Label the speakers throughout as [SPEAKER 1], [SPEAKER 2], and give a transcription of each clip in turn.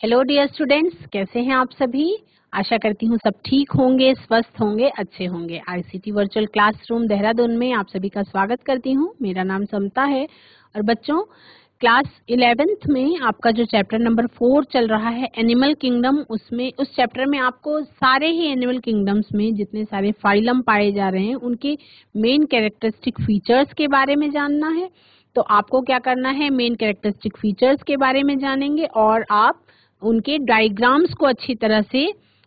[SPEAKER 1] Hello dear students, कैसे हैं आप सभी। आशा करती हूँ सब ठीक होंगे, स्वस्थ होंगे, अच्छे होंगे। आईसीटी वर्चुअल क्लासरूम देहरादून में आप सभी का स्वागत करती हूँ। मेरा नाम समता है। और बच्चों, क्लास 11th में आपका जो चैप्टर नंबर 4 चल रहा है एनिमल किंगडम, उसमें उस चैप्टर में आपको सारे ही एनिमल किंगडम्स में जितने सारे फाइलम पाए जा रहे हैं उनके मेन कैरेक्टरिस्टिक फीचर्स के बारे में जानना है। तो आपको क्या करना है, मेन कैरेक्टरिस्टिक फीचर्स के बारे में जानेंगे और आप उनके डायग्राम्स को अच्छी तरह से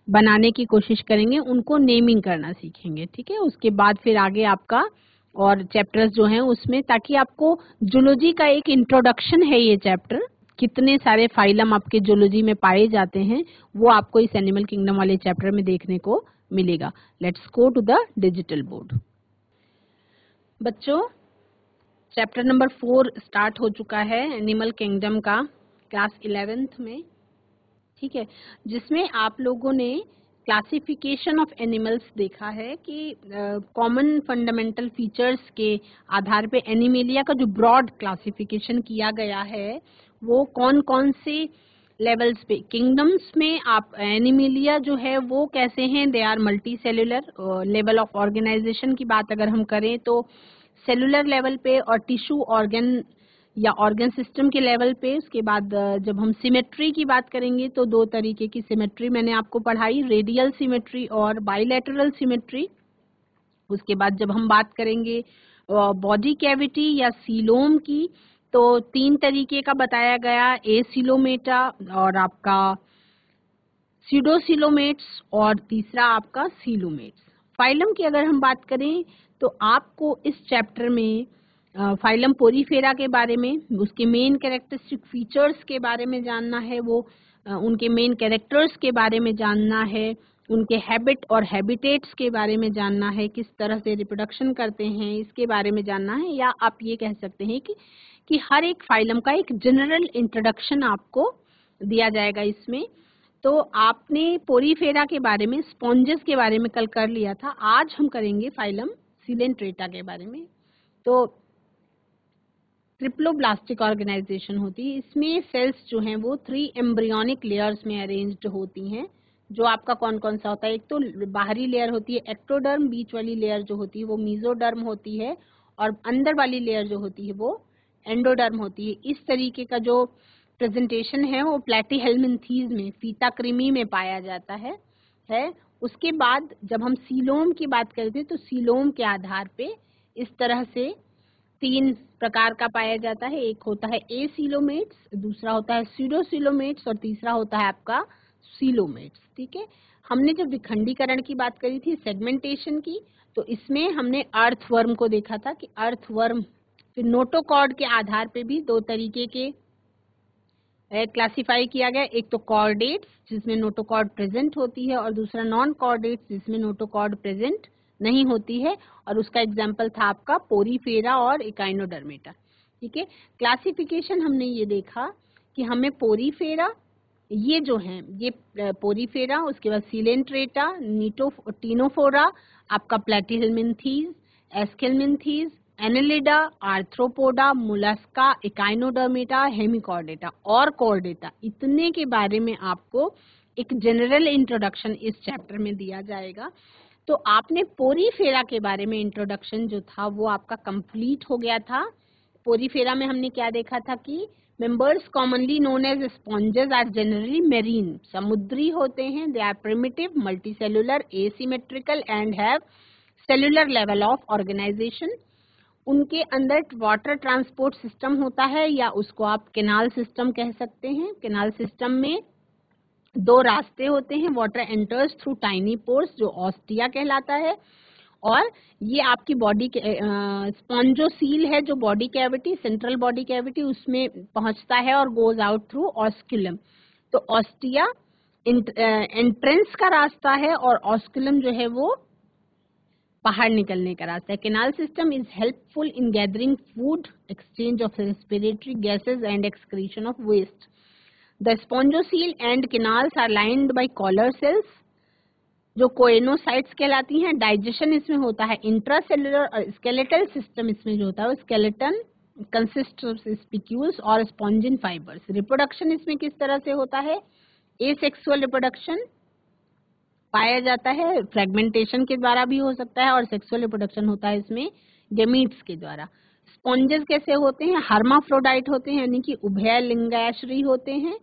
[SPEAKER 1] बनाने की कोशिश करेंगे, उनको नेमिंग करना सीखेंगे। ठीक है, उसके बाद फिर आगे आपका और चैप्टर्स जो हैं उसमें, ताकि आपको जूलॉजी का एक इंट्रोडक्शन है ये चैप्टर, कितने सारे फाइलम आपके जूलॉजी में पाए जाते हैं वो आपको इस एनिमल किंगडम वाले चैप्टर में देखने को मिलेगा। Let's go to the digital board. बच्चों, चैप्टर नंबर 4 स्टार्ट हो चुका है एनिमल किंगडम का, क्लास 11th में। ठीक है, जिसमें आप लोगों ने क्लासिफिकेशन ऑफ एनिमल्स देखा है कि कॉमन फंडामेंटल फीचर्स के आधार पे एनिमेलिया का जो ब्रॉड क्लासिफिकेशन किया गया है वो कौन कौन से लेवल्स पे, किंगडम्स में आप एनिमेलिया जो है वो कैसे हैं, they are multicellular. Level of organisation की बात अगर हम करें तो सेलुलर लेवल पे और टिश्यू ऑर्गन या ऑर्गन सिस्टम के लेवल पे। उसके बाद जब हम सिमेट्री की बात करेंगे तो दो तरीके की सिमेट्री मैंने आपको पढ़ाई, रेडियल सिमेट्री और बाइलेटरल सिमेट्री। उसके बाद जब हम बात करेंगे बॉडी कैविटी या सीलोम की, तो 3 तरीके का बताया गया, एसिलोमेटा और आपका सीडोसिलोमेट्स और तीसरा आपका सीलोमेट्स। फाइलम की अगर हम बात करें तो आपको इस चैप्टर में फाइलम पोरीफेरा के बारे में, उसके मेन कैरेक्टरिस्टिक फीचर्स के बारे में जानना है, वो उनके मेन कैरेक्टर्स के बारे में जानना है, उनके हैबिट और हैबिटेट्स के बारे में जानना है, किस तरह से रिप्रोडक्शन करते हैं इसके बारे में जानना है। या आप ये कह सकते हैं कि हर एक फाइलम का एक जनरल इंट्रोडक्शन आपको दिया जाएगा इसमें। तो आपने पोरीफेरा के बारे में, स्पॉन्जेस के बारे में कल कर लिया था, आज हम करेंगे फाइलम सिलेंट्रेटा के बारे में। तो ट्रिप्लोब्लास्टिक ऑर्गेनाइजेशन होती है, इसमें सेल्स जो हैं वो 3 एम्ब्रियोनिक लेयर्स में अरेंज्ड होती हैं। जो आपका कौन कौन सा होता है, एक तो बाहरी लेयर होती है एक्टोडर्म, बीच वाली लेयर जो होती है वो मीजोडर्म होती है और अंदर वाली लेयर जो होती है वो एंडोडर्म होती है। इस तरीके का जो प्रेजेंटेशन है वो प्लेटीहेल्मिन्थीज में, फीता कृमि में पाया जाता है। उसके बाद जब हम सीलोम की बात करते हैं तो सीलोम के आधार पे इस तरह से 3 प्रकार का पाया जाता है। एक होता है एसिलोमेट्स, दूसरा होता है सीडोसिलोमेट्स और तीसरा होता है आपका सीलोमेट्स। ठीक है, हमने जब विखंडीकरण की बात करी थी, सेगमेंटेशन की, तो इसमें हमने अर्थवर्म को देखा था कि अर्थवर्म, फिर नोटोकॉर्ड के आधार पे भी 2 तरीके के क्लासिफाई किया गया, एक तो कॉर्डेट्स जिसमें नोटोकॉर्ड प्रेजेंट होती है और दूसरा नॉन कॉर्डेट्स जिसमें नोटोकॉर्ड प्रेजेंट नहीं होती है, और उसका एग्जाम्पल था आपका पोरीफेरा और इकाइनोडर्मेटा। ठीक है, क्लासिफिकेशन हमने ये देखा कि हमें पोरीफेरा, ये जो हैं ये पोरीफेरा, उसके बाद सिलेंट्रेटा, टीनोफोरा, आपका Platyhelminthes, Aschelminthes, Annelida, Arthropoda, Mollusca, Echinodermata, Hemichordata और कॉर्डेटा, इतने के बारे में आपको एक जनरल इंट्रोडक्शन इस चैप्टर में दिया जाएगा। तो आपने पोरीफेरा के बारे में इंट्रोडक्शन जो था वो आपका कंप्लीट हो गया था। पोरीफेरा में हमने क्या देखा था कि members commonly known as sponges are generally marine, समुद्री होते हैं, they are primitive, multicellular, asymmetrical and have cellular level of organisation. उनके अंदर वाटर ट्रांसपोर्ट सिस्टम होता है या उसको आप कैनाल सिस्टम कह सकते हैं। कैनाल सिस्टम में 2 रास्ते होते हैं, water enters through tiny pores जो ऑस्टिया कहलाता है, और ये आपकी बॉडी के स्पॉन्जोसील है जो body cavity, central body cavity, उसमें पहुंचता है और गोज आउट थ्रू ऑस्कुलम। तो ऑस्टिया एंट्रेंस का रास्ता है और ऑस्कुलम जो है वो बाहर निकलने का रास्ता है। Canal system is helpful in gathering food, exchange of respiratory gases and excretion of waste. The spongocoel and canals are lined by collar cells जो कोएनोसाइट्स कहलाती हैं। डाइजेशन इसमें होता है इंट्रासेलुलर, और स्केलेटल सिस्टम इसमें जो होता है वो स्केलेटन कंसिस्ट ऑफ स्पिक्यूल्स और स्पॉन्जिन फाइबर्स। रिप्रोडक्शन इसमें किस तरह से होता है? एसेक्सुअल रिप्रोडक्शन पाया जाता है, फ्रेगमेंटेशन के द्वारा भी हो सकता है, और सेक्सुअल रिप्रोडक्शन होता है इसमें गेमीट्स के द्वारा। स्पॉन्जेस कैसे होते हैं? हर्माफ्रोडाइट होते हैं, यानी कि उभय लिंगाश्रयी होते हैं,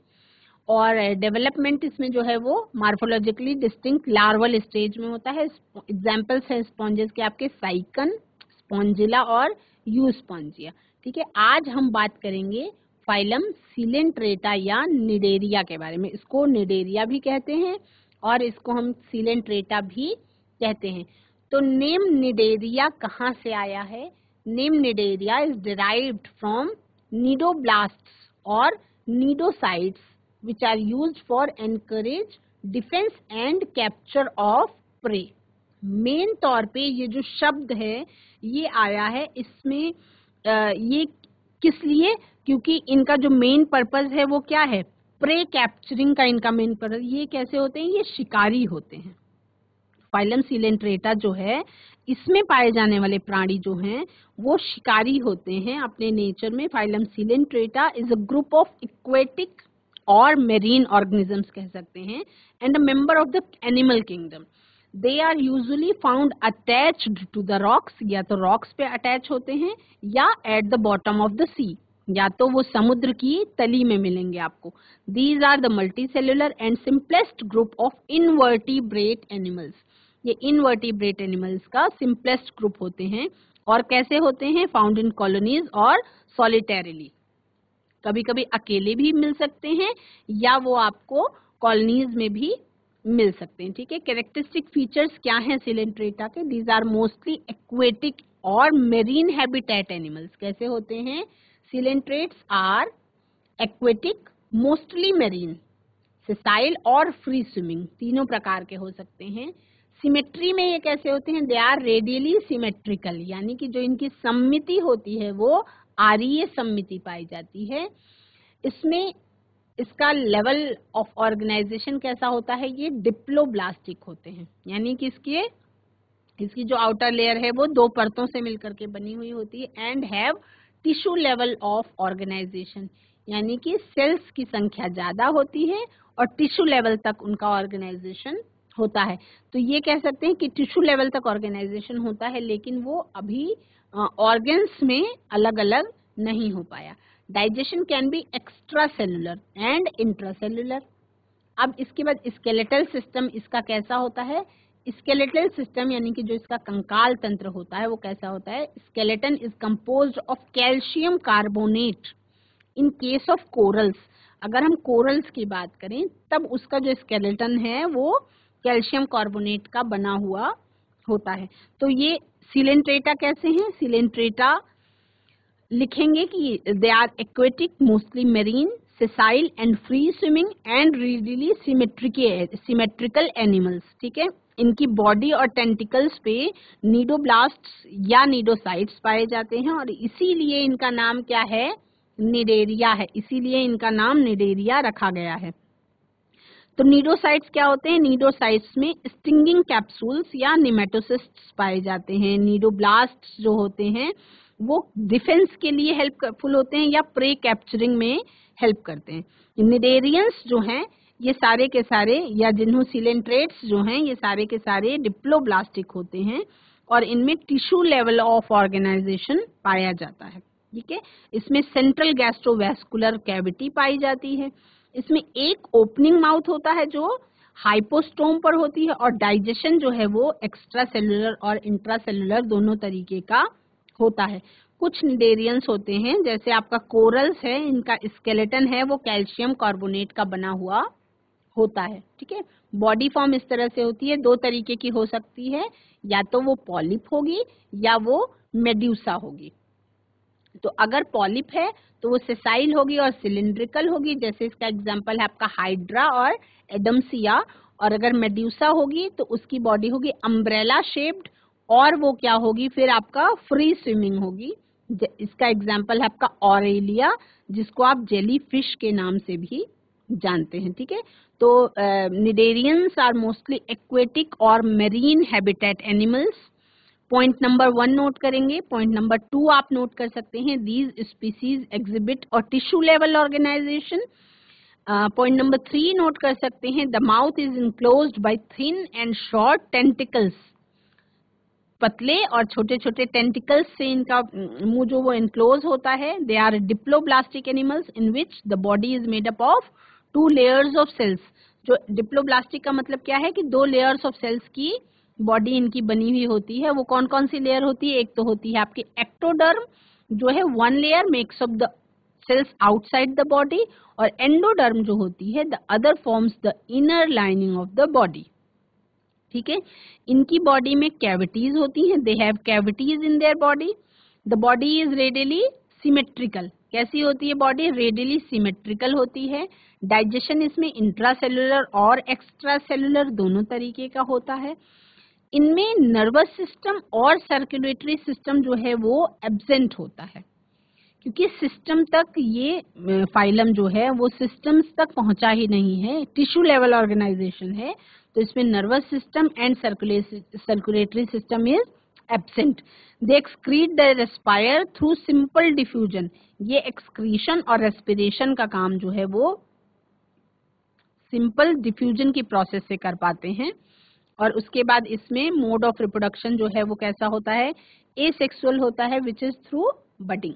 [SPEAKER 1] और डेवलपमेंट इसमें जो है वो मार्फोलॉजिकली डिस्टिंक्ट लार्वल स्टेज में होता है। एग्जाम्पल्स है स्पॉन्जेस के आपके साइकन, स्पॉन्जिला और यूस्पॉन्जिया। ठीक है, आज हम बात करेंगे फाइलम सिलेंट्रेटा या निडेरिया के बारे में। इसको निडेरिया भी कहते हैं और इसको हम सिलेंट्रेटा भी कहते हैं। तो नेम निडेरिया कहाँ से आया है? Name Cnidaria is derived from cnidoblasts और cnidocytes which are used for encourage defense and capture of prey। Main तौर पे ये जो शब्द है ये आया है, इसमें ये किस लिए? क्योंकि इनका जो मेन पर्पस है वो क्या है? प्रे कैप्चरिंग का इनका मेन पर्पस। ये कैसे होते हैं? ये शिकारी होते हैं। फाइलम सिलेंट्रेटा जो है इसमें पाए जाने वाले प्राणी जो हैं वो शिकारी होते हैं अपने नेचर में। Phylum Coelenterata is a group of aquatic और मेरीन ऑर्गेनिजम्स कह सकते हैं, and a member of the animal kingdom. They are usually found attached to the rocks, या तो रॉक्स पे अटैच होते हैं या at the bottom of the sea, या तो वो समुद्र की तली में मिलेंगे आपको। These are the multicellular and simplest group of invertebrate animals. ये इनवर्टिब्रेट एनिमल्स का सिंपलेस्ट ग्रुप होते हैं, और कैसे होते हैं? फाउंड इन कॉलोनीज और सॉलिटरीली। कभी कभी अकेले भी मिल सकते हैं या वो आपको कॉलोनीज में भी मिल सकते हैं। ठीक है, कैरेक्टरिस्टिक फीचर्स क्या हैं सिलेंट्रेटा के? दीज आर मोस्टली एक्वेटिक और मेरीन हैबिटेट एनिमल्स। कैसे होते हैं? Coelenterates are aquatic, mostly marine, sessile और फ्री स्विमिंग, तीनों प्रकार के हो सकते हैं। सिमेट्री में ये कैसे होते हैं? दे आर रेडियली सिमेट्रिकल, यानी कि जो इनकी सममिति होती है वो आरीय सममिति पाई जाती है। इसमें इसका लेवल ऑफ ऑर्गेनाइजेशन कैसा होता है? ये डिप्लोब्लास्टिक होते हैं, यानी कि इसकी जो आउटर लेयर है वो दो परतों से मिलकर के बनी हुई होती है। And have tissue level of organisation, यानी कि सेल्स की संख्या ज्यादा होती है और टिश्यू लेवल तक उनका ऑर्गेनाइजेशन होता है। तो ये कह सकते हैं कि टिश्यू लेवल तक ऑर्गेनाइजेशन होता है, लेकिन वो अभी ऑर्गन्स में अलग अलग नहीं हो पाया। Digestion can be extra cellular and intracellular. अब इसके बाद स्केलेटल सिस्टम इसका कैसा होता है? स्केलेटल सिस्टम यानी कि जो इसका कंकाल तंत्र होता है वो कैसा होता है? Skeleton is composed of calcium carbonate. In case of corals, अगर हम कोरल्स की बात करें तब उसका जो स्केलेटन है वो कैल्शियम कार्बोनेट का बना हुआ होता है। तो ये सिलेंट्रेटा कैसे हैं? सिलेंट्रेटा लिखेंगे कि they are aquatic, mostly marine, sessile and free swimming and radially symmetrical animals. ठीक है, इनकी बॉडी और टेंटिकल्स पे निडोब्लास्ट्स या निडोसाइट्स पाए जाते हैं, और इसीलिए इनका नाम क्या है? निडेरिया है। इसीलिए इनका नाम निडेरिया रखा गया है। तो निडोसाइट्स क्या होते हैं? निडोसाइट्स में स्टिंगिंग कैप्सूल्स या निमेटोसिस्ट्स पाए जाते हैं। निडोब्लास्ट्स जो होते हैं वो डिफेंस के लिए हेल्पफुल होते हैं या प्रे कैप्चरिंग में हेल्प करते हैं। निडेरियंस जो हैं ये सारे के सारे, या जिन्हों सिलेंट्रेट्स जो हैं ये सारे के सारे डिप्लोब्लास्टिक होते हैं, और इनमें टिश्यू लेवल ऑफ ऑर्गेनाइजेशन पाया जाता है। ठीक है, इसमें सेंट्रल गैस्ट्रोवैस्कुलर कैविटी पाई जाती है। इसमें एक ओपनिंग माउथ होता है जो हाइपोस्टोम पर होती है, और डाइजेशन जो है वो एक्स्ट्रा सेलुलर और इंट्रासेलुलर दोनों तरीके का होता है। कुछ निडेरियंस होते हैं जैसे आपका कोरल्स है, इनका स्केलेटन है वो कैल्शियम कार्बोनेट का बना हुआ होता है। ठीक है, बॉडी फॉर्म इस तरह से होती है, दो तरीके की हो सकती है, या तो वो पॉलिप होगी या वो मेड्यूसा होगी। तो अगर पॉलिप है तो वो सेसाइल होगी और सिलिंड्रिकल होगी, जैसे इसका एग्जांपल है आपका हाइड्रा और एडम्सिया। और अगर मेड्यूसा होगी तो उसकी बॉडी होगी अम्ब्रेला शेप्ड, और वो क्या होगी फिर? आपका फ्री स्विमिंग होगी। इसका एग्जांपल है आपका ऑरेलिया, जिसको आप जेली फिश के नाम से भी जानते हैं। ठीक है, तो निडेरियंस आर मोस्टली एक्वेटिक और marine habitat animals point number 1 note करेंगे। पॉइंट नंबर 2 आप नोट कर सकते हैं, दीज स्पीसीज एग्जिबिट और tissue level organisation. Point number 3 note कर सकते हैं, the mouth is enclosed by thin and short tentacles. पतले और छोटे छोटे टेंटिकल्स से इनका मुंह जो वो इनक्लोज होता है। They are diploblastic animals in which the body is made up of 2 layers of cells. जो डिप्लोब्लास्टिक का मतलब क्या है कि 2 लेयर्स ऑफ सेल्स की बॉडी इनकी बनी हुई होती है। वो कौन कौन सी लेयर होती है? एक तो होती है आपकी एक्टोडर्म, जो है 1 layer makes up the cells outside the body, और एंडोडर्म जो होती है the other forms the inner lining of the body. ठीक है, इनकी बॉडी में कैविटीज होती हैं, they have cavities in their body. The body is radially symmetrical. कैसी होती है बॉडी? रेडियली सिमेट्रिकल होती है। डाइजेशन इसमें इंट्रासेलुलर और एक्स्ट्रा सेलुलर दोनों तरीके का होता है। इनमें नर्वस सिस्टम और सर्कुलेटरी सिस्टम जो है वो एब्सेंट होता है, क्योंकि सिस्टम तक ये फाइलम जो है वो सिस्टम्स तक पहुंचा ही नहीं है, टिश्यू लेवल ऑर्गेनाइजेशन है, तो इसमें nervous system and circulatory system is absent. They excrete the respire through simple diffusion. ये एक्सक्रीशन और रेस्पिरेशन का काम जो है वो सिंपल डिफ्यूजन की प्रोसेस से कर पाते हैं। और उसके बाद इसमें मोड ऑफ रिप्रोडक्शन जो है वो कैसा होता है? एसेक्सुअल होता है, which is through budding.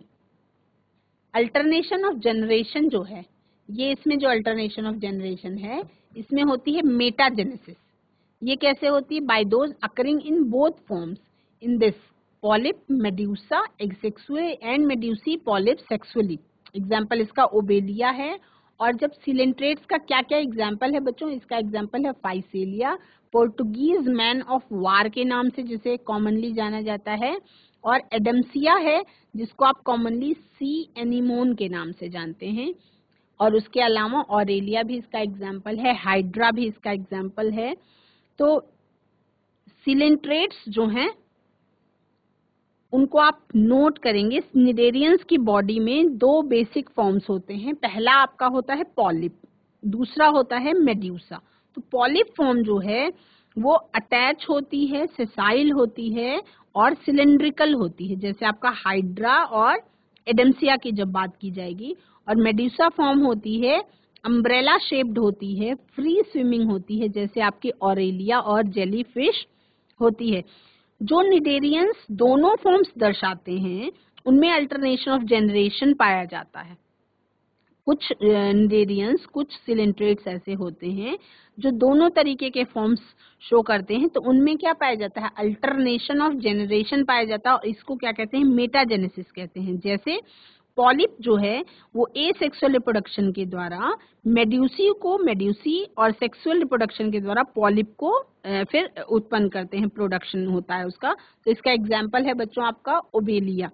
[SPEAKER 1] Alternation of generation जो है, ये इसमें जो अल्टरनेशन ऑफ जनरेशन है इसमें होती है मेटाजेनेसिस। ये कैसे होती है? By those occurring in both forms in this polyp medusa asexually and medusae polyp sexually. Example इसका ओबेलिया है। और जब सिलेंट्रेट्स का क्या क्या एग्जाम्पल है बच्चों? इसका एग्जाम्पल है Physalia, Portuguese man of war के नाम से जिसे कॉमनली जाना जाता है, और एडम्सिया है जिसको आप कॉमनली सी एनीमोन के नाम से जानते हैं। और उसके अलावा ऑरेलिया भी इसका एग्जाम्पल है, हाइड्रा भी इसका एग्जाम्पल है। तो सिलेंट्रेट्स जो हैं उनको आप नोट करेंगे। निडेरियंस की बॉडी में 2 बेसिक फॉर्म्स होते हैं। पहला आपका होता है पॉलिप, दूसरा होता है मेड्यूसा। तो पॉलिप फॉर्म जो है वो अटैच होती है, सेसाइल होती है और सिलेंड्रिकल होती है, जैसे आपका हाइड्रा और एडम्सिया की जब बात की जाएगी। और मेड्यूसा फॉर्म होती है, अम्ब्रेला शेप्ड होती है, फ्री स्विमिंग होती है, जैसे आपकी ऑरेलिया और जेलीफिश होती है। जो निडेरियंस दोनों फॉर्म्स दर्शाते हैं उनमें अल्टरनेशन ऑफ जनरेशन पाया जाता है। कुछ निडेरियंस, कुछ सिलेंट्रेट्स ऐसे होते हैं जो दोनों तरीके के फॉर्म्स शो करते हैं, तो उनमें क्या पाया जाता है? अल्टरनेशन ऑफ जनरेशन पाया जाता है, और इसको क्या कहते हैं? मेटाजेनेसिस कहते हैं। जैसे पॉलिप जो है वो एसेक्सुअल रिप्रोडक्शन के द्वारा मेड्यूसी को मेड्यूसी और सेक्सुअल रिप्रोडक्शन के द्वारा पॉलिप को फिर उत्पन्न करते हैं, प्रोडक्शन होता है उसका। तो इसका एग्जाम्पल है बच्चों आपका ओबेलिया।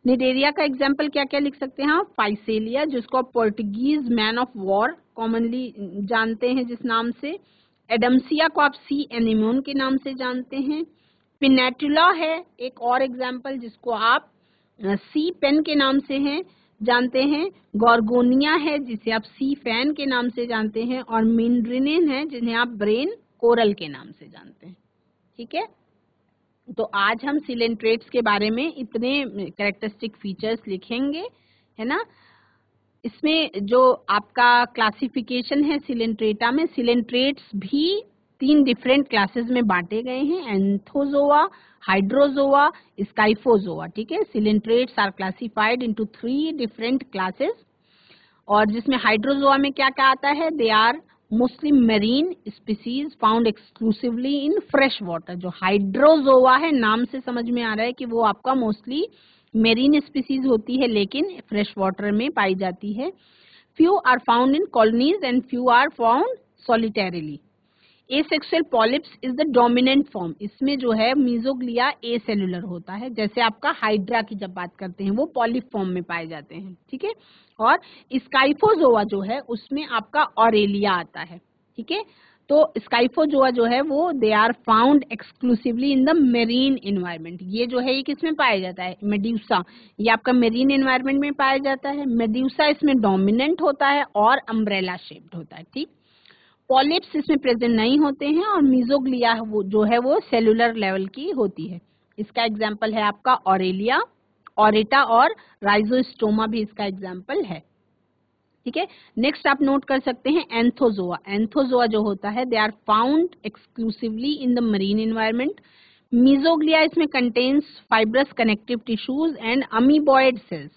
[SPEAKER 1] निडेरिया का एग्जाम्पल क्या क्या लिख सकते हैं? फाइसेलिया, जिसको आप Portuguese man of war commonly जानते हैं जिस नाम से। एडम्सिया को आप सी एनीमोन के नाम से जानते हैं। पिनेटुला है एक और एग्जाम्पल जिसको आप सी पेन के नाम से हैं जानते हैं। गॉर्गोनिया है जिसे आप सी फैन के नाम से जानते हैं। और मिनड्रिनेन है जिन्हें आप ब्रेन कोरल के नाम से जानते हैं। ठीक है, तो आज हम सिलेंट्रेट्स के बारे में इतने कैरेक्टरिस्टिक फीचर्स लिखेंगे, है ना। इसमें जो आपका क्लासिफिकेशन है सिलेंट्रेटा में, सिलेंट्रेट्स भी 3 डिफरेंट क्लासेस में बांटे गए हैं, एंथोजोआ, हाइड्रोजोआ, स्काइफोजोआ। ठीक है, coelenterates are classified into 3 different classes. और जिसमें हाइड्रोजोआ में क्या क्या आता है? They are mostly marine species found exclusively in fresh water. जो हाइड्रोजोआ है, नाम से समझ में आ रहा है कि वो आपका मोस्टली मेरीन स्पीसीज होती है, लेकिन फ्रेश वाटर में पाई जाती है। Few are found in colonies and few are found solitarily. Asexual polyps is the dominant form. इसमें जो है मीजोग्लिया एसेलुलर होता है, जैसे आपका हाइड्रा की जब बात करते हैं वो पॉलिप फॉर्म में पाए जाते हैं। ठीक है, और स्काइफोजोआ जो है उसमें आपका ऑरेलिया आता है। ठीक है, तो स्काइफोजोआ जो है वो they are found exclusively in the marine environment. ये जो है ये किसमें पाया जाता है? मेड्यूसा। ये आपका मेरीन एनवायरनमेंट में पाया जाता है। मेड्यूसा इसमें डोमिनेंट होता है और अम्ब्रेला शेप्ड होता है। ठीक, पॉलिप्स इसमें प्रेजेंट नहीं होते हैं। और मीजोग्लिया जो है वो सेलुलर लेवल की होती है। इसका एग्जाम्पल है आपका ऑरेलिया, ऑरेटा और राइजोस्टोमा भी इसका एग्जाम्पल है। ठीक है, नेक्स्ट आप नोट कर सकते हैं एंथोजोआ। एंथोजोआ जो होता है they are found exclusively in the marine environment. Mesoglea इसमें contains fibrous connective tissues and amoeboid cells.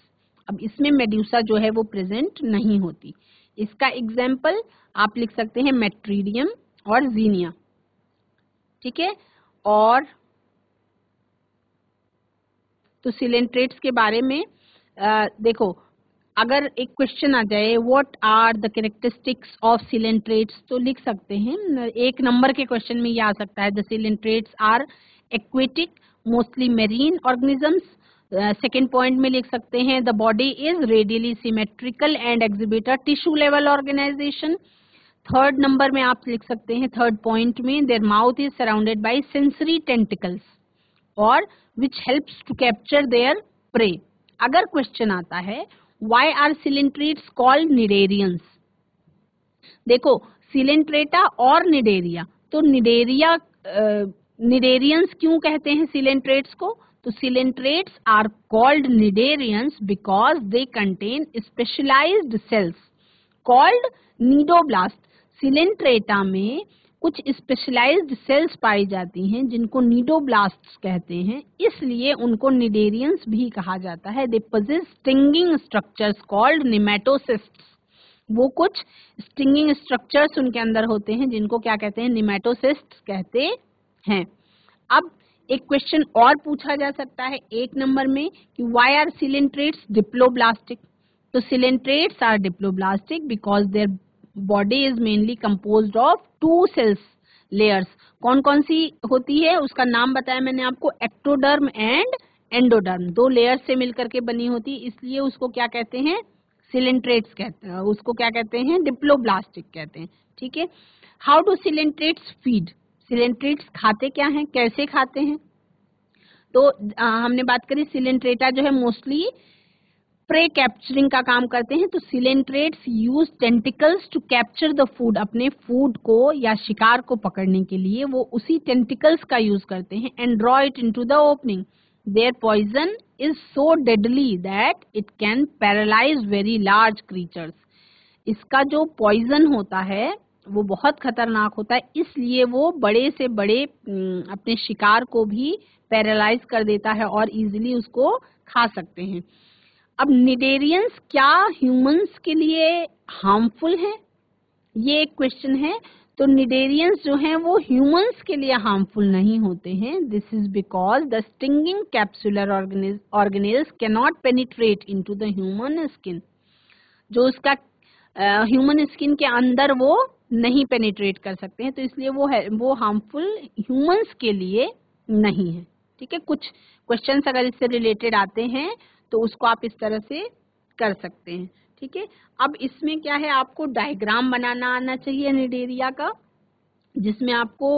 [SPEAKER 1] अब इसमें मेड्यूसा जो है वो प्रेजेंट नहीं होती। इसका एग्जाम्पल आप लिख सकते हैं मेट्रीडियम और जीनिया। ठीक है, और तो सिलेंट्रेट्स के बारे में देखो, अगर एक क्वेश्चन आ जाए what are the characteristics of coelenterates तो लिख सकते हैं, 1 नंबर के क्वेश्चन में ये आ सकता है the coelenterates are aquatic mostly marine organisms. Second point में लिख सकते हैं the body is radially symmetrical and exhibit a tissue level organisation. Third number में आप लिख सकते हैं थर्ड पॉइंट में their mouth is surrounded by sensory tentacles और which helps to capture their prey. अगर क्वेश्चन आता है why are coelenterates called cnidarians, देखो सिलेंट्रेटा और निडेरिया, तो निडेरियंस क्यों कहते हैं सिलेंट्रेट्स को? तो coelenterates are called cnidarians because they contain specialised cells called cnidoblast. Coelenterata में कुछ स्पेशलाइज्ड सेल्स पाई जाती हैं जिनको नीडोब्लास्ट्स कहते हैं, इसलिए उनको निडेरियंस भी कहा जाता है। They possess stinging structures called nematocysts. वो कुछ स्टिंगिंग स्ट्रक्चर्स उनके अंदर होते हैं जिनको क्या कहते हैं? निमेटोसिस्ट्स कहते हैं। अब एक क्वेश्चन और पूछा जा सकता है 1 नंबर में कि व्हाई आर सिलेंट्रेट्स डिप्लोब्लास्टिक? तो coelenterates are diploblastic because their body is mainly composed of 2 cells layers. कौन कौन सी होती है उसका नाम बताया मैंने आपको, एक्टोडर्म एंड एंडोडर्म। 2 लेयर से मिलकर के बनी होती, इसलिए उसको क्या कहते हैं? सिलेंट्रेट्स कहते हैं। उसको क्या कहते हैं? डिप्लोब्लास्टिक कहते हैं। ठीक है, how do coelenterates feed? Coelenterates खाते क्या हैं, कैसे खाते हैं? तो हमने बात करी सिलेंट्रेटा जो है मोस्टली प्रे कैप्चरिंग का काम करते हैं। तो coelenterates use tentacles to capture the food. अपने फूड को या शिकार को पकड़ने के लिए वो उसी टेंटिकल्स का यूज करते हैं and draw it into the opening. Their poison is so deadly that it can paralyse very large creatures. इसका जो पॉइजन होता है वो बहुत खतरनाक होता है, इसलिए वो बड़े से बड़े अपने शिकार को भी पैरालाइज कर देता है और इजीली उसको खा सकते हैं। अब निडेरियंस क्या ह्यूमंस के लिए हार्मफुल है? ये एक क्वेश्चन है। तो निडेरियंस जो हैं वो ह्यूमंस के लिए हार्मफुल नहीं होते हैं। This is because the stinging capsular organelles can not penetrate into the human skin. जो उसका ह्यूमन स्किन के अंदर वो नहीं पेनिट्रेट कर सकते हैं, तो इसलिए वो हार्मफुल ह्यूमंस के लिए नहीं है। ठीक है, कुछ क्वेश्चंस अगर इससे रिलेटेड आते हैं तो उसको आप इस तरह से कर सकते हैं। ठीक है, अब इसमें क्या है, आपको डायग्राम बनाना आना चाहिए निडेरिया का, जिसमें आपको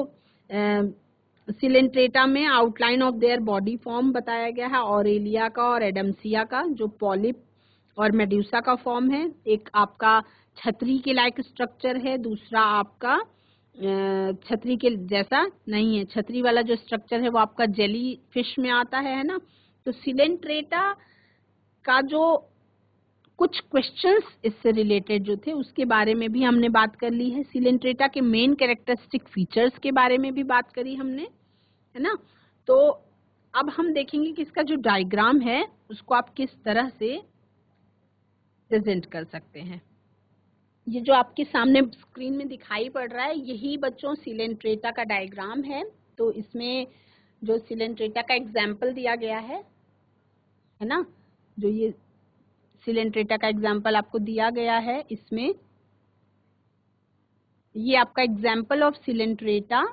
[SPEAKER 1] सिलेंट्रेटा में outline of their body form बताया गया है, ऑरेलिया का और एडम्सिया का जो पॉलिप और मेड्यूसा का फॉर्म है। एक आपका छतरी के लाइक स्ट्रक्चर है, दूसरा आपका छतरी के जैसा नहीं है। छतरी वाला जो स्ट्रक्चर है वो आपका जेली फिश में आता है ना। तो सिलेंट्रेटा का जो कुछ क्वेश्चंस इससे रिलेटेड जो थे उसके बारे में भी हमने बात कर ली है। सिलेंट्रेटा के मेन कैरेक्टरिस्टिक फीचर्स के बारे में भी बात करी हमने, है ना। तो अब हम देखेंगे कि इसका जो डायग्राम है उसको आप किस तरह से प्रेजेंट कर सकते हैं। ये जो आपके सामने स्क्रीन में दिखाई पड़ रहा है यही बच्चों सिलेंट्रेटा का डायग्राम है। तो इसमें जो सिलेंट्रेटा का एग्जाम्पल दिया गया है ना, जो ये सिलेंट्रेटा का एग्जाम्पल आपको दिया गया है, इसमें ये आपका example of Coelenterata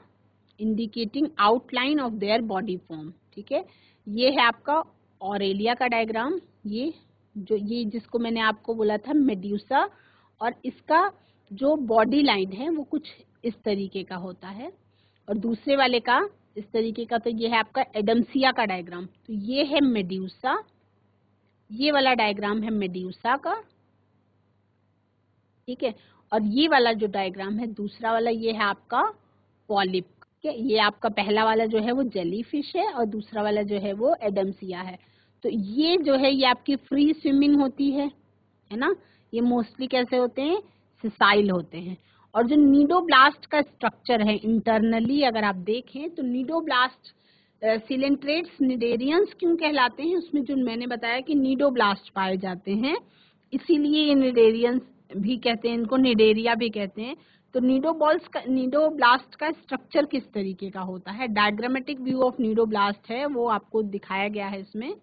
[SPEAKER 1] indicating outline of their body form. ठीक है, ये है आपका ऑरेलिया का डायग्राम, ये जिसको मैंने आपको बोला था मेड्यूसा, और इसका जो बॉडी लाइन है वो कुछ इस तरीके का होता है, और दूसरे वाले का इस तरीके का। तो ये है आपका एडम्सिया का डायग्राम। तो ये है मेड्यूसा, ये वाला डायग्राम है मेड्यूसा का, ठीक है। और ये वाला जो डायग्राम है दूसरा वाला, ये है आपका पॉलिप। ठीक है, ये आपका पहला वाला जो है वो जेलीफिश है और दूसरा वाला जो है वो एडम्सिया है। तो ये जो है ये आपकी फ्री स्विमिंग होती है ना। ये मोस्टली कैसे होते हैं, सिसाइल होते हैं। और जो नीडोब्लास्ट का स्ट्रक्चर है इंटरनली अगर आप देखें तो नीडोब्लास्ट सिलेंट्रेट्स निडेरियंस क्यों कहलाते हैं, उसमें जो मैंने बताया कि नीडोब्लास्ट पाए जाते हैं, इसीलिए ये निडेरियंस भी कहते हैं, इनको निडेरिया भी कहते हैं। तो नीडोब्लास्ट का स्ट्रक्चर किस तरीके का होता है, डायग्रामेटिक व्यू ऑफ नीडोब्लास्ट है वो आपको दिखाया गया है इसमें।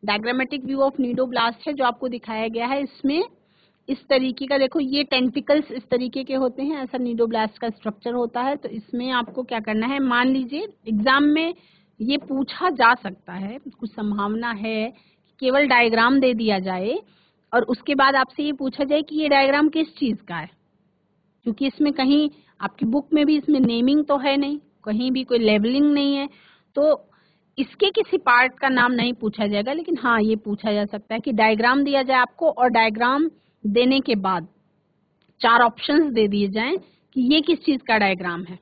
[SPEAKER 1] डायग्रामेटिक व्यू ऑफ नीडोब्लास्ट है जो आपको दिखाया गया है इसमें। इस तरीके का देखो, ये टेंटिकल्स इस तरीके के होते हैं, ऐसा नीडोब्लास्ट का स्ट्रक्चर होता है। तो इसमें आपको क्या करना है, मान लीजिए एग्जाम में ये पूछा जा सकता है, कुछ संभावना है केवल डायग्राम दे दिया जाए और उसके बाद आपसे ये पूछा जाए कि ये डायग्राम किस चीज का है, क्योंकि इसमें कहीं आपकी बुक में भी इसमें नेमिंग तो है नहीं, कहीं भी कोई लेबलिंग नहीं है, तो इसके किसी पार्ट का नाम नहीं पूछा जाएगा। लेकिन हाँ ये पूछा जा सकता है कि डायग्राम दिया जाए आपको और डायग्राम देने के बाद 4 ऑप्शंस दे दिए जाएं कि ये किस चीज का डायग्राम है,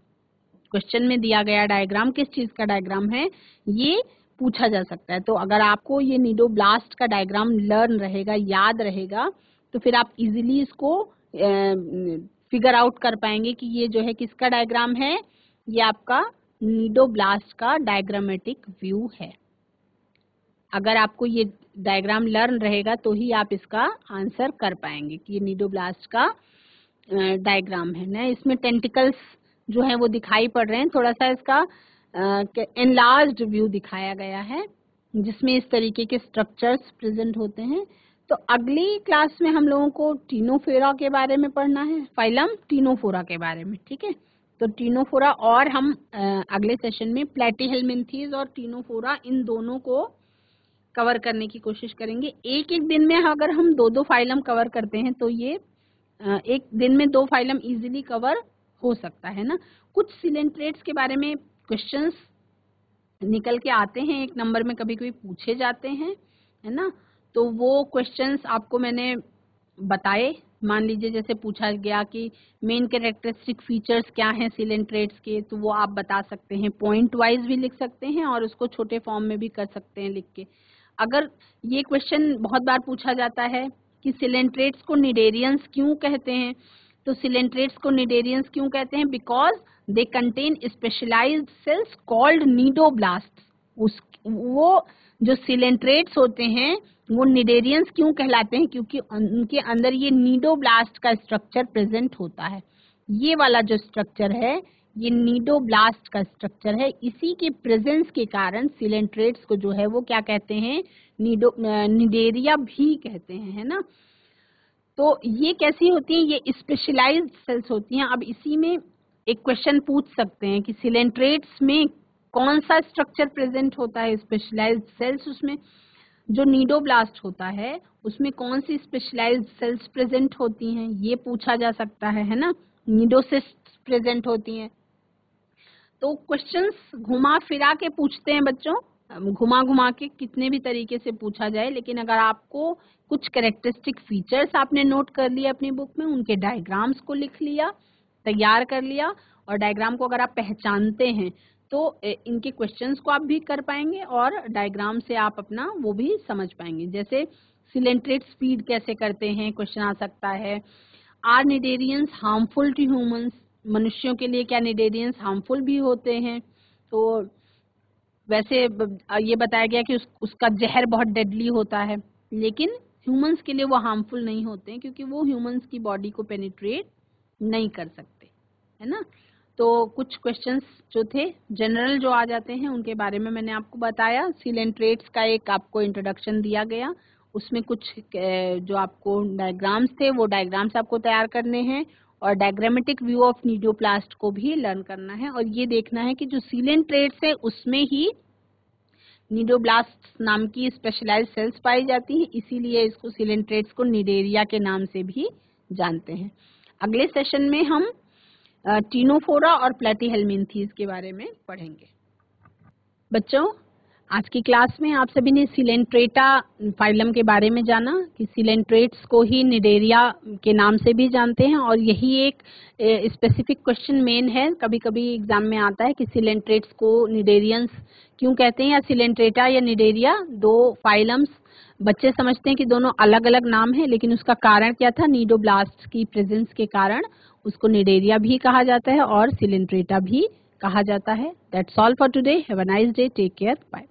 [SPEAKER 1] क्वेश्चन में दिया गया डायग्राम किस चीज का डायग्राम है, ये पूछा जा सकता है। तो अगर आपको ये नीडोब्लास्ट का डायग्राम लर्न रहेगा, याद रहेगा, तो फिर आप इजीली इसको फिगर आउट कर पाएंगे कि ये जो है किसका डायग्राम है, ये आपका नीडोब्लास्ट का डायग्रामेटिक व्यू है। अगर आपको ये डायग्राम लर्न रहेगा तो ही आप इसका आंसर कर पाएंगे कि ये नीडोब्लास्ट का डायग्राम है ना। इसमें टेंटिकल्स जो है वो दिखाई पड़ रहे हैं, थोड़ा सा इसका एनलार्ज्ड व्यू दिखाया गया है जिसमें इस तरीके के स्ट्रक्चर्स प्रेजेंट होते हैं। तो अगली क्लास में हम लोगों को टीनोफोरा के बारे में पढ़ना है, फाइलम टीनोफोरा के बारे में, ठीक है। तो टीनोफोरा और हम अगले सेशन में प्लेटीहेल्मिन्थीज और टीनोफोरा इन दोनों को कवर करने की कोशिश करेंगे। एक एक दिन में अगर हम 2-2 फाइलम कवर करते हैं तो ये एक दिन में 2 फाइलम इजीली कवर हो सकता है ना। कुछ सिलेंट्रेट्स के बारे में क्वेश्चंस निकल के आते हैं, 1 नंबर में कभी कभी पूछे जाते हैं, है ना। तो वो क्वेश्चंस आपको मैंने बताए। मान लीजिए जैसे पूछा गया कि मेन कैरेक्टरिस्टिक फीचर्स क्या हैं सिलेंट्रेट्स के, तो वो आप बता सकते हैं, पॉइंट वाइज भी लिख सकते हैं और उसको छोटे फॉर्म में भी कर सकते हैं लिख के। अगर ये क्वेश्चन बहुत बार पूछा जाता है कि सिलेंट्रेट्स को निडेरियंस क्यों कहते हैं, तो सिलेंट्रेट्स को निडेरियंस क्यों कहते हैं, because they contain specialised cells called cnidoblast. वो जो सिलेंट्रेट्स होते हैं वो निडेरियंस क्यों कहलाते हैं, क्योंकि उनके अंदर ये नीडोब्लास्ट का स्ट्रक्चर प्रेजेंट होता है। ये वाला जो स्ट्रक्चर है ये नीडोब्लास्ट का स्ट्रक्चर है। इसी के प्रेजेंस के कारण सिलेंट्रेट्स को जो है वो क्या कहते हैं, निडेरिया भी कहते हैं, है ना। तो ये कैसी होती हैं, ये स्पेशलाइज्ड सेल्स होती हैं। अब इसी में एक क्वेश्चन पूछ सकते हैं कि सिलेंट्रेट्स में कौन सा स्ट्रक्चर प्रेजेंट होता है, स्पेशलाइज्ड सेल्स, उसमें जो नीडोब्लास्ट होता है उसमें कौन सी स्पेशलाइज्ड सेल्स प्रेजेंट होती हैं, ये पूछा जा सकता है ना। नीडोसिस्ट प्रेजेंट होती हैं। तो क्वेश्चंस घुमा फिरा के पूछते हैं बच्चों, घुमा घुमा के कितने भी तरीके से पूछा जाए, लेकिन अगर आपको कुछ कैरेक्टरिस्टिक फीचर्स आपने नोट कर लिए अपनी बुक में, उनके डायग्राम्स को लिख लिया, तैयार कर लिया, और डायग्राम को अगर आप पहचानते हैं तो इनके क्वेश्चंस को आप भी कर पाएंगे और डायग्राम से आप अपना वो भी समझ पाएंगे। जैसे सिलेंट्रेट स्पीड कैसे करते हैं, क्वेश्चन आ सकता है। Are cnidarians harmful to humans, मनुष्यों के लिए क्या निडेरियंस हार्मफुल भी होते हैं। तो वैसे ये बताया गया कि उसका जहर बहुत डेडली होता है, लेकिन ह्यूमंस के लिए वो हार्मफुल नहीं होते हैं क्योंकि वो ह्यूमंस की बॉडी को पेनिट्रेट नहीं कर सकते, है ना। तो कुछ क्वेश्चंस जो थे जनरल जो आ जाते हैं उनके बारे में मैंने आपको बताया। सिलेंट्रेट्स का एक आपको इंट्रोडक्शन दिया गया, उसमें कुछ जो आपको डायग्राम्स थे वो डायग्राम्स आपको तैयार करने हैं और डायग्रामेटिक व्यू ऑफ नीडोप्लास्ट को भी लर्न करना है और ये देखना है कि जो सिलेंट्रेट्स है उसमें ही नीडोब्लास्ट नाम की स्पेशलाइज्ड सेल्स पाई जाती हैं, इसीलिए इसको सिलेंट्रेट्स को निडेरिया के नाम से भी जानते हैं। अगले सेशन में हम टीनोफोरा और प्लेटीहेल्मिन्थीज के बारे में पढ़ेंगे। बच्चों आज की क्लास में आप सभी ने सिलेंट्रेटा फाइलम के बारे में जाना कि सिलेंट्रेट्स को ही निडेरिया के नाम से भी जानते हैं और यही एक स्पेसिफिक क्वेश्चन मेन है, कभी कभी एग्जाम में आता है कि सिलेंट्रेट्स को निडेरियंस क्यों कहते हैं या सिलेंट्रेटा या निडेरिया दो फाइलम्स। बच्चे समझते हैं कि दोनों अलग अलग नाम है, लेकिन उसका कारण क्या था, नीडोब्लास्ट की प्रेजेंस के कारण उसको निडेरिया भी कहा जाता है और सिलेंट्रेटा भी कहा जाता है। That's all for today, have a nice day, take care, bye.